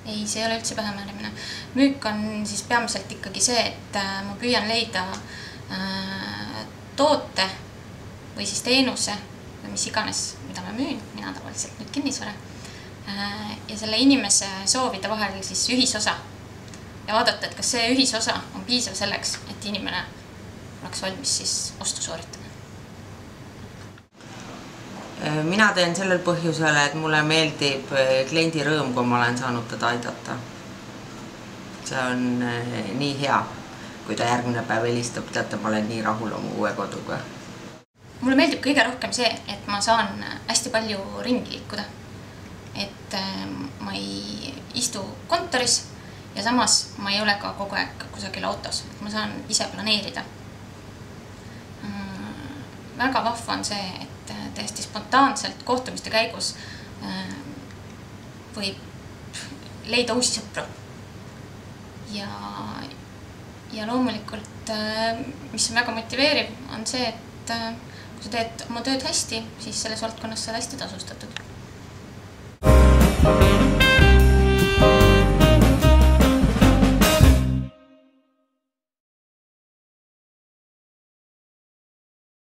Ei, see ei ole üldse pähemäärimine. Müük on siis peamiselt ikkagi see, et ma püüan leida toote või siis teenuse või mis iganes, mida ma müün, mina tavaliselt nüüd kinnisvara, ja selle inimese soovide vahel siis ühisosa ja vaadata, et kas see ühisosa on piisav selleks, et inimene oleks valmis siis ostu sooritama. Mina teen sellel põhjusel, et mulle meeldib kliendi rõõm, kui ma olen saanud teda aidata. See on nii hea, kui ta järgmine päev helistab, teate, ma olen nii rahul oma uue koduga. Mulle meeldib kõige rohkem see, et ma saan hästi palju ringi liikuda. Et ma ei istu kontoris ja samas ma ei ole ka kogu aeg kusagil autos. Ma saan ise planeerida. Väga vahva on see, et täiesti spontaanselt kohtumiste käigus võib leida uusi sõpru. Ja loomulikult, mis on väga motiveeriv, on see, et kui sa teed oma tööd hästi, siis selles valdkonnas saad hästi tasustatud.